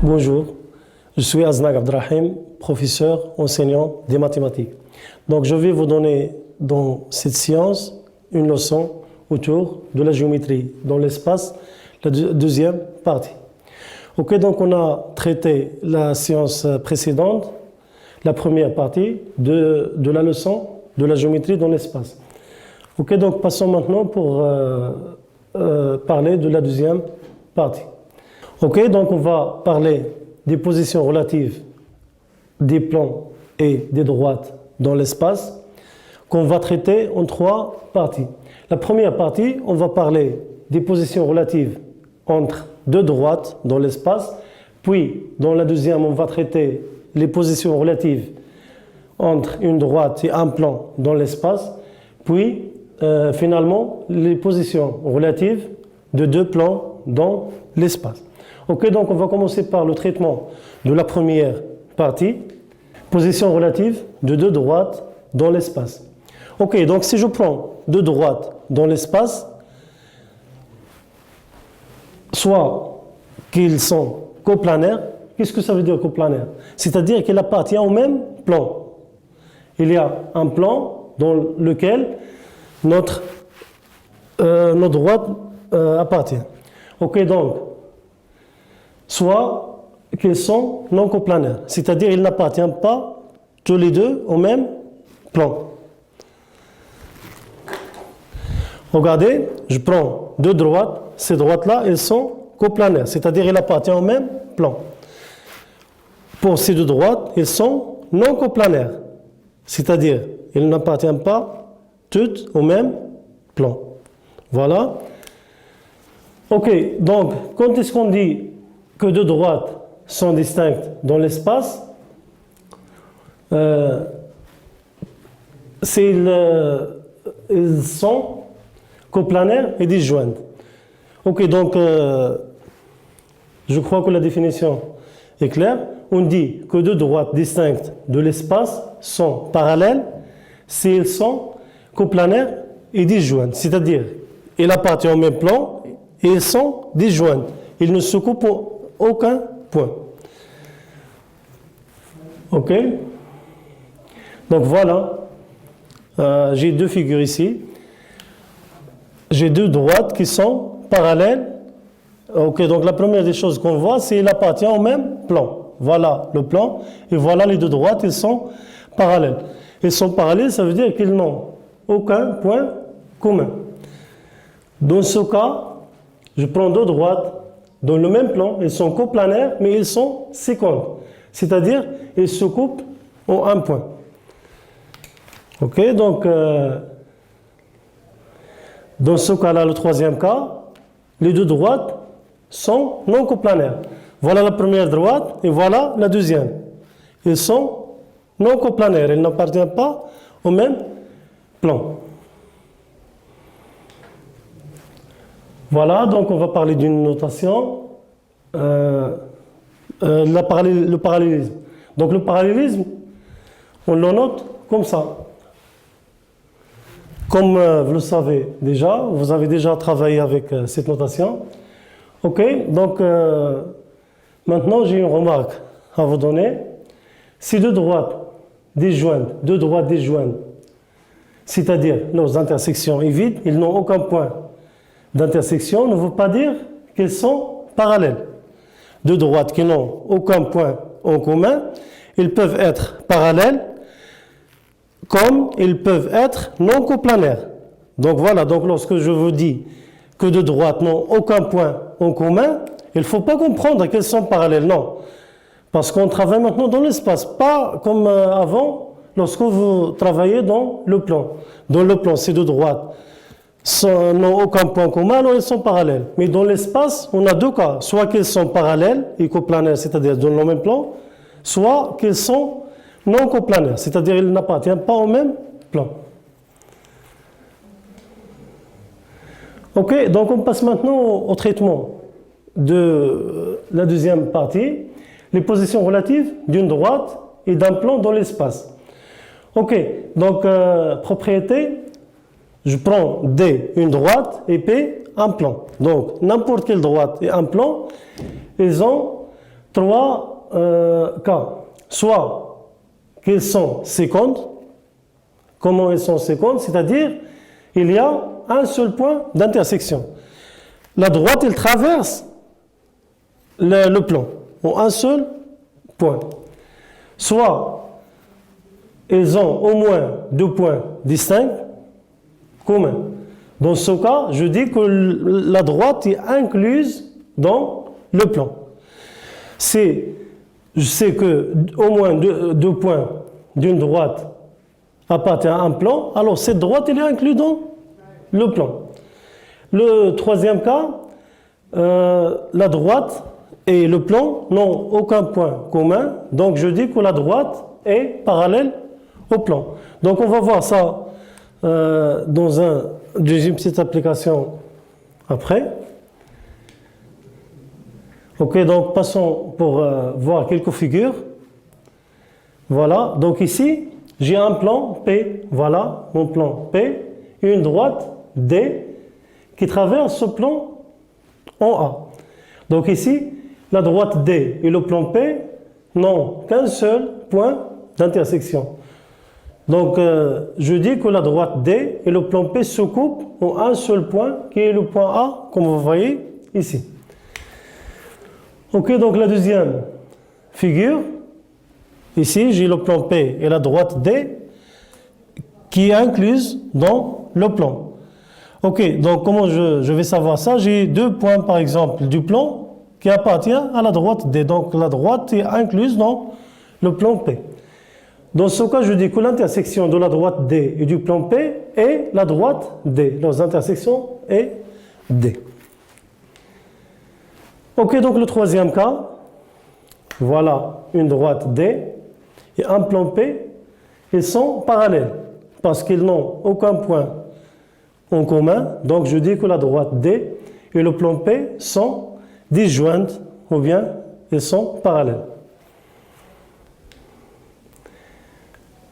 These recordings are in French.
Bonjour, je suis Aznaq Abdrahim, professeur, enseignant des mathématiques. Donc je vais vous donner dans cette séance une leçon autour de la géométrie dans l'espace, la deuxième partie. Ok, donc on a traité la séance précédente, la première partie de la leçon de la géométrie dans l'espace. Ok, donc passons maintenant pour parler de la deuxième partie. Ok, donc on va parler des positions relatives des plans et des droites dans l'espace qu'on va traiter en trois parties. La première partie, on va parler des positions relatives entre deux droites dans l'espace, puis dans la deuxième, on va traiter les positions relatives entre une droite et un plan dans l'espace, puis finalement les positions relatives de deux plans dans l'espace. Ok, donc on va commencer par le traitement de la première partie, position relative de deux droites dans l'espace. Ok, donc si je prends deux droites dans l'espace, soit qu'ils sont coplanaires, qu'est-ce que ça veut dire coplanaire? C'est-à-dire qu'ils appartiennent au même plan. Il y a un plan dans lequel notre droite appartient. Ok, donc soit qu'ils sont non coplanaires, c'est-à-dire qu'ils n'appartiennent pas tous les deux au même plan. Regardez, je prends deux droites, ces droites-là, elles sont coplanaires, c'est-à-dire qu'elles appartiennent au même plan. Pour ces deux droites, elles sont non coplanaires, c'est-à-dire qu'elles n'appartiennent pas toutes au même plan. Voilà. Ok, donc quand est-ce qu'on dit que deux droites sont distinctes dans l'espace, ils sont coplanaires et disjointes. Ok, donc je crois que la définition est claire. On dit que deux droites distinctes de l'espace sont parallèles si elles sont coplanaires et disjointes, c'est-à-dire elles appartiennent au même plan et elles sont disjointes. Ils ne se coupent aucun point. Ok? Donc voilà, j'ai deux figures ici. J'ai deux droites qui sont parallèles. Ok, donc la première des choses qu'on voit, c'est qu'il appartient au même plan. Voilà le plan, et voilà les deux droites, ils sont parallèles. Ils sont parallèles, ça veut dire qu'ils n'ont aucun point commun. Dans ce cas, je prends deux droites dans le même plan, ils sont coplanaires, mais ils sont séquentes. C'est-à-dire, ils se coupent en un point. Ok, donc, dans ce cas-là, le troisième cas, les deux droites sont non coplanaires. Voilà la première droite et voilà la deuxième. Ils sont non coplanaires, ils n'appartiennent pas au même plan. Voilà, donc on va parler d'une notation, le parallélisme. Donc le parallélisme, on le note comme ça. Comme vous le savez déjà, vous avez déjà travaillé avec cette notation. Ok, donc maintenant j'ai une remarque à vous donner. Si deux droites disjointes, c'est-à-dire leurs intersections est vide, ils n'ont aucun point d'intersection, ne veut pas dire qu'elles sont parallèles. Deux droites qui n'ont aucun point en commun, ils peuvent être parallèles comme ils peuvent être non coplanaires. Donc voilà, donc lorsque je vous dis que deux droites n'ont aucun point en commun, il ne faut pas comprendre qu'elles sont parallèles, non. Parce qu'on travaille maintenant dans l'espace, pas comme avant lorsque vous travaillez dans le plan. Dans le plan, ces deux droites n'ont aucun point commun, alors elles sont parallèles. Mais dans l'espace, on a deux cas. Soit qu'elles sont parallèles et coplanaires, c'est-à-dire dans le même plan, soit qu'elles sont non coplanaires, c'est-à-dire qu'elles n'appartiennent pas au même plan. Ok, donc on passe maintenant au traitement de la deuxième partie, les positions relatives d'une droite et d'un plan dans l'espace. Ok, donc propriété, je prends D, une droite, et P, un plan. Donc, n'importe quelle droite et un plan, ils ont trois cas. Soit qu'ils sont sécondes. Comment ils sont sécondes? C'est-à-dire, il y a un seul point d'intersection. La droite, elle traverse le plan, en un seul point. Soit ils ont au moins deux points distincts, communs. Dans ce cas, je dis que la droite est incluse dans le plan. Je sais que au moins deux points d'une droite appartiennent à un plan, alors cette droite elle est incluse dans le plan. Le troisième cas, la droite et le plan n'ont aucun point commun, donc je dis que la droite est parallèle au plan. Donc on va voir ça dans une petite application après. Ok, donc passons pour voir quelques figures. Voilà, donc ici, j'ai un plan P, voilà mon plan P, une droite D qui traverse ce plan en A. Donc ici, la droite D et le plan P n'ont qu'un seul point d'intersection. Donc je dis que la droite D et le plan P se coupent en un seul point qui est le point A, comme vous voyez ici. Ok, donc la deuxième figure, ici j'ai le plan P et la droite D qui est incluse dans le plan. Ok, donc comment je vais savoir ça? J'ai deux points par exemple du plan qui appartiennent à la droite D. Donc la droite est incluse dans le plan P. Dans ce cas, je dis que l'intersection de la droite D et du plan P est la droite D. Leurs intersections est D. Ok, donc le troisième cas, voilà une droite D et un plan P, ils sont parallèles parce qu'ils n'ont aucun point en commun. Donc je dis que la droite D et le plan P sont disjointes ou bien ils sont parallèles.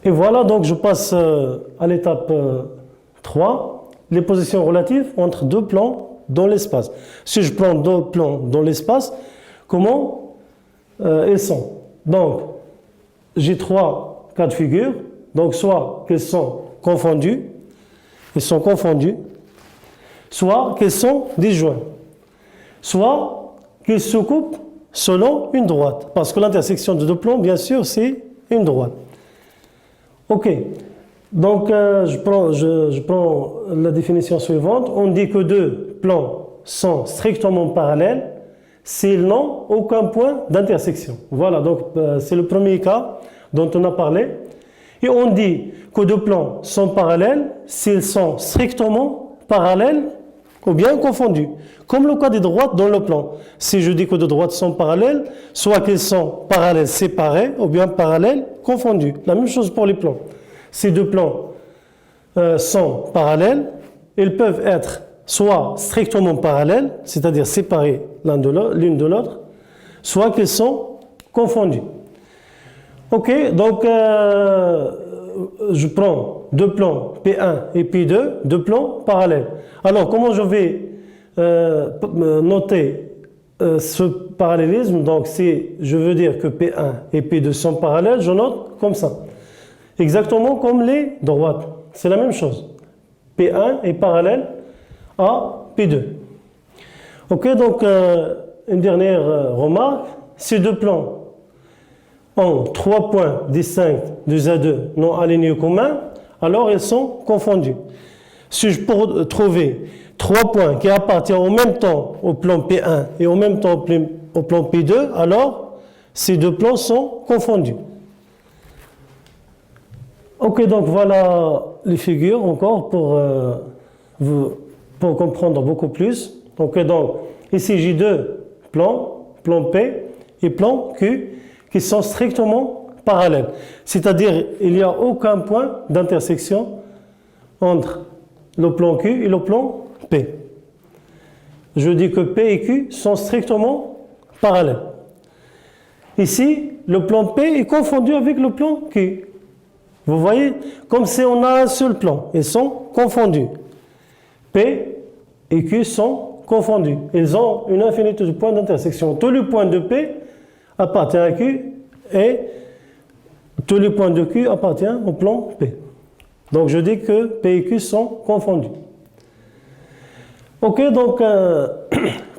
Et voilà, donc je passe à l'étape 3, les positions relatives entre deux plans dans l'espace. Si je prends deux plans dans l'espace, comment ils sont? Donc, j'ai trois cas de figure. Donc, soit qu'ils sont confondus, soit qu'ils sont disjoints, soit qu'ils se coupent selon une droite. Parce que l'intersection de deux plans, bien sûr, c'est une droite. Ok, donc je prends la définition suivante. On dit que deux plans sont strictement parallèles s'ils n'ont aucun point d'intersection. Voilà, donc c'est le premier cas dont on a parlé. Et on dit que deux plans sont parallèles s'ils sont strictement parallèles ou bien confondus. Comme le cas des droites dans le plan. Si je dis que deux droites sont parallèles, soit qu'elles sont parallèles séparées ou bien parallèles confondus. La même chose pour les plans. Ces deux plans sont parallèles, ils peuvent être soit strictement parallèles, c'est-à-dire séparés l'une de l'autre, soit qu'ils sont confondus. Ok, donc je prends deux plans P1 et P2, deux plans parallèles. Alors comment je vais noter ce parallélisme? Donc si je veux dire que P1 et P2 sont parallèles, je note comme ça. Exactement comme les droites. C'est la même chose. P1 est parallèle à P2. Ok, donc une dernière remarque. Ces deux plans ont trois points distincts de Z2 non alignés communs, alors ils sont confondus. Si je peux trouver trois points qui appartiennent en même temps au plan P1 et en même temps au plan P2, alors ces deux plans sont confondus. Ok, donc voilà les figures encore pour comprendre beaucoup plus. Ok, donc ici j'ai deux plans, plan P et plan Q, qui sont strictement parallèles. C'est-à-dire il n'y a aucun point d'intersection entre le plan Q et le plan P. Je dis que P et Q sont strictement parallèles. Ici, le plan P est confondu avec le plan Q. Vous voyez, comme si on a un seul plan, ils sont confondus. P et Q sont confondus. Ils ont une infinité de points d'intersection. Tous les points de P appartient à Q et tous les points de Q appartiennent au plan P. Donc je dis que P et Q sont confondus. Ok, donc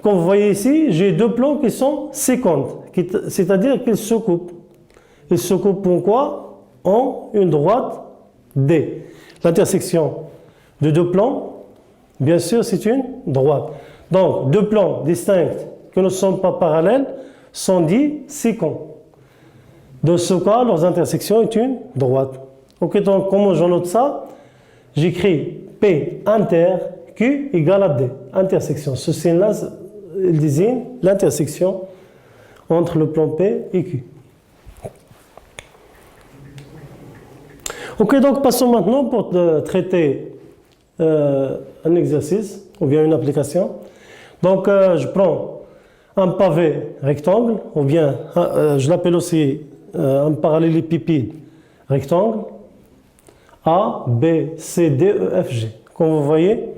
comme vous voyez ici, j'ai deux plans qui sont séquentes, c'est-à-dire qu'ils se coupent. Ils se coupent en quoi? En une droite D. L'intersection de deux plans, bien sûr, c'est une droite. Donc, deux plans distincts qui ne sont pas parallèles sont dits séquents. Dans ce cas, leur intersection est une droite. Ok, donc comment je note ça? J'écris P inter Q égale à D. Intersection. Ce signe-là, il désigne l'intersection entre le plan P et Q. Ok, donc passons maintenant pour traiter un exercice ou bien une application. Donc je prends un pavé rectangle ou bien je l'appelle aussi un parallélépipède rectangle A, B, C, D, E, F, G. Comme vous voyez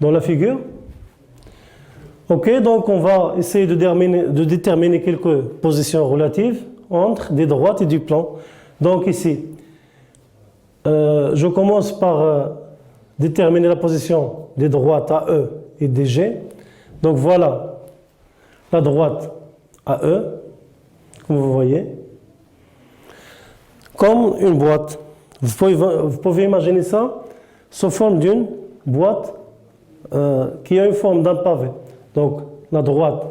dans la figure. Ok, donc on va essayer de déterminer quelques positions relatives entre des droites et du plan. Donc ici, je commence par déterminer la position des droites AE et DG. Donc voilà la droite AE, comme vous voyez, comme une boîte. Vous pouvez imaginer ça sous forme d'une boîte qui a une forme d'un pavé. Donc la droite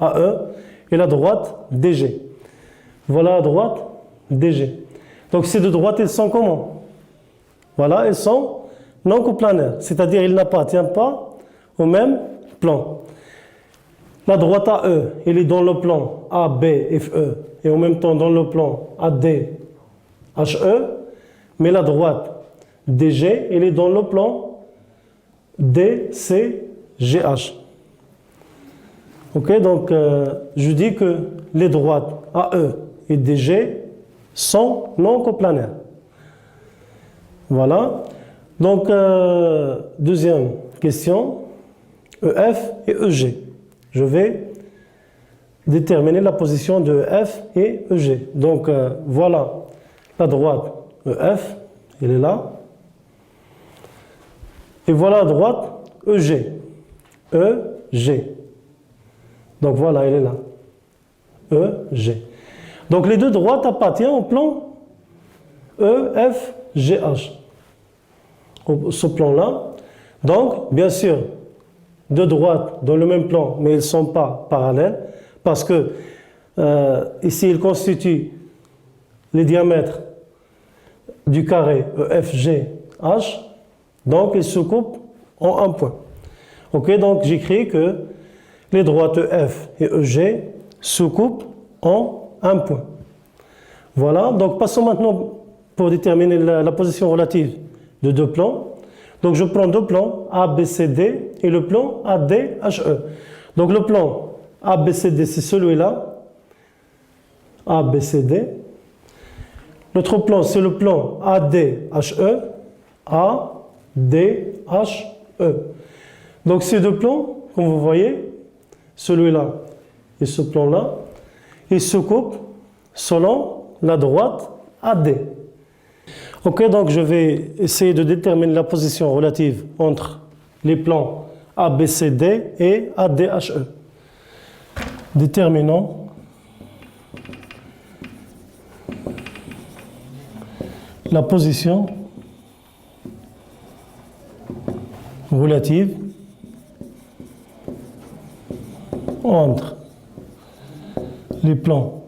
AE et la droite DG. Voilà la droite DG. Donc ces deux droites, elles sont comment? Voilà, elles sont non coplanaires, c'est-à-dire elles n'appartiennent pas au même plan. La droite AE, elle est dans le plan ABFE et en même temps dans le plan ADHE, mais la droite DG, elle est dans le plan DCGH. Ok, donc je dis que les droites AE et DG sont non coplanaires. Voilà. Donc, deuxième question, EF et EG. Je vais déterminer la position de EF et EG. Donc, voilà la droite EF, elle est là. Et voilà la droite EG. EG. Donc, voilà, elle est là. EG. Donc, les deux droites appartiennent au plan EFGH. Ce plan-là. Donc, bien sûr, deux droites dans le même plan, mais elles ne sont pas parallèles, parce que ici, ils constituent les diamètres du carré EFGH, donc ils se coupent en un point. Ok, donc j'écris que les droites EF et EG se coupent en un point. Voilà, donc passons maintenant pour déterminer la position relative de deux plans. Donc je prends deux plans, ABCD et le plan ADHE. Donc le plan ABCD, c'est celui-là, ABCD. L'autre plan, c'est le plan ADHE, ADHE. Donc ces deux plans, comme vous voyez, celui-là et ce plan-là, ils se coupent selon la droite AD. Ok, donc je vais essayer de déterminer la position relative entre les plans ABCD et ADHE. Déterminons la position relative entre les plans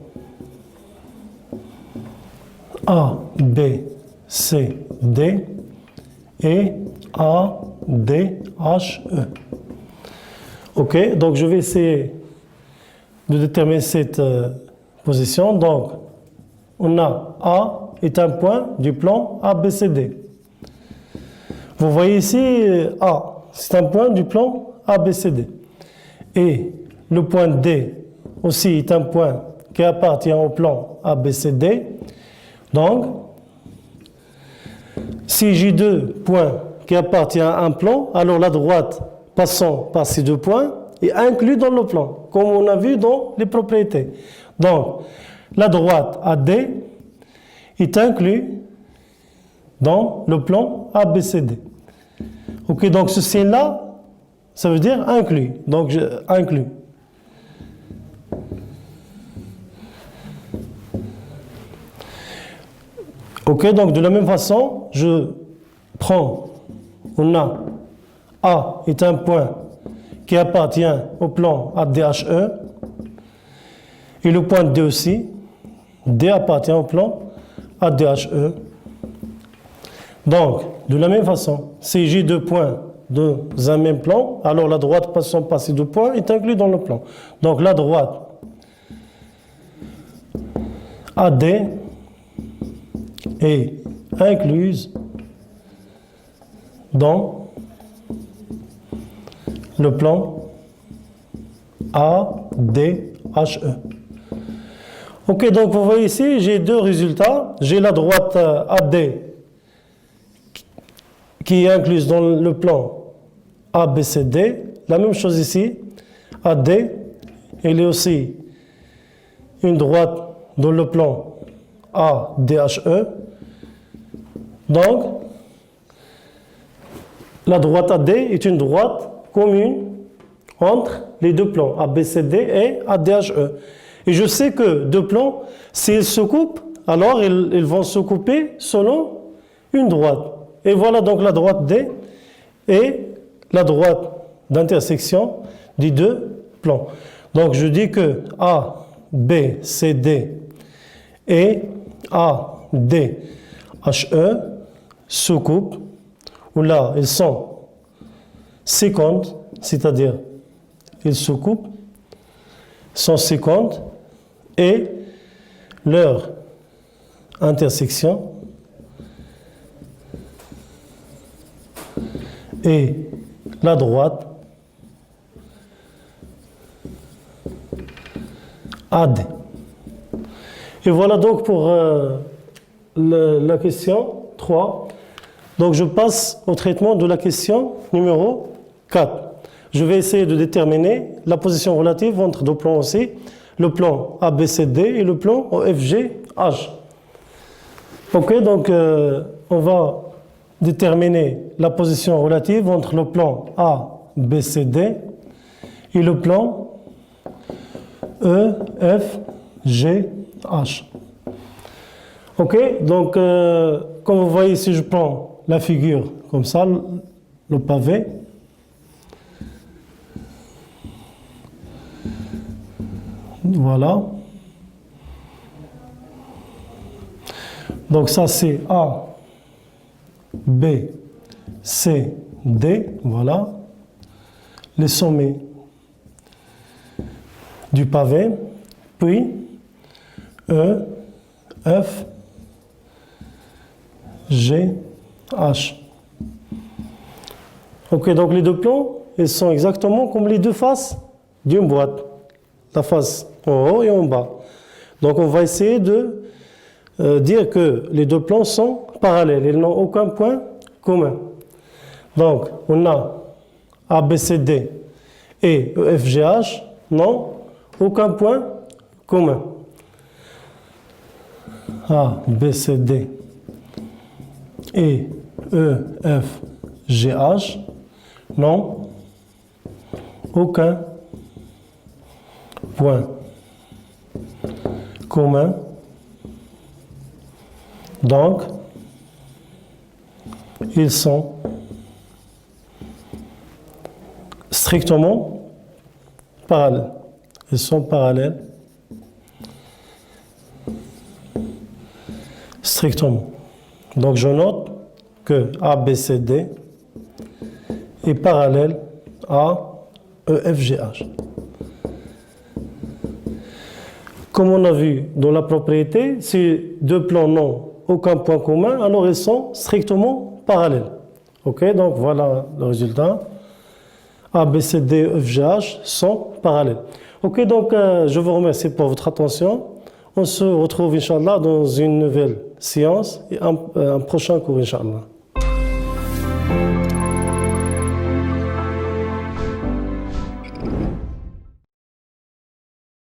A, B, C, D et A, D, H, E. Ok, donc je vais essayer de déterminer cette position. Donc, on a A est un point du plan ABCD. Vous voyez ici A, c'est un point du plan ABCD. Et le point D aussi est un point qui appartient au plan ABCD. Donc, si j'ai deux points qui appartiennent à un plan, alors la droite passant par ces deux points est inclue dans le plan, comme on a vu dans les propriétés. Donc, la droite AD est inclue dans le plan ABCD. Ok, donc ce signe-là, ça veut dire inclus. Donc, inclus. Ok, donc de la même façon, je prends, on A est un point qui appartient au plan ADHE et le point D aussi. D appartient au plan ADHE. Donc, de la même façon, si j'ai deux points dans un même plan, alors la droite passant par ces deux points est inclue dans le plan. Donc, la droite AD est incluse dans le plan ADHE. Ok, donc vous voyez ici, j'ai deux résultats. J'ai la droite AD qui est incluse dans le plan ABCD. La même chose ici, AD, elle est aussi une droite dans le plan ADHE. Donc, la droite AD est une droite commune entre les deux plans, ABCD et ADHE. Et je sais que deux plans, s'ils se coupent, alors ils vont se couper selon une droite. Et voilà donc la droite D et la droite d'intersection des deux plans. Donc je dis que A, B, C, D et A, D, H, E se coupent, où là ils sont séquentes, c'est-à-dire ils se coupent, sont séquentes et leur intersection est la droite AD. Et voilà donc pour la question 3. Donc je passe au traitement de la question numéro 4. Je vais essayer de déterminer la position relative entre deux plans aussi, le plan ABCD et le plan OFGH. Ok, donc on va déterminer la position relative entre le plan ABCD et le plan EFGH. Ok, donc comme vous voyez ici, je prends la figure comme ça, le pavé. Voilà. Donc ça c'est A, B, C, D. Voilà. Les sommets du pavé. Puis E, F, G, H. Ok, donc les deux plans, ils sont exactement comme les deux faces d'une boîte. La face en haut et en bas. Donc on va essayer de dire que les deux plans sont parallèles, ils n'ont aucun point commun. Donc on a ABCD et EFGH n'ont aucun point commun. ABCD et EFGH n'ont aucun point commun. Donc, ils sont strictement parallèles. Ils sont parallèles strictement. Donc, je note que ABCD est parallèle à EFGH. Comme on a vu dans la propriété, si deux plans n'ont aucun point commun, alors ils sont strictement parallèles. Ok, donc voilà le résultat. A, B, C, D, E, F, G, H sont parallèles. Ok, donc je vous remercie pour votre attention. On se retrouve, Inch'Allah, dans une nouvelle séance et un prochain cours, Inch'Allah.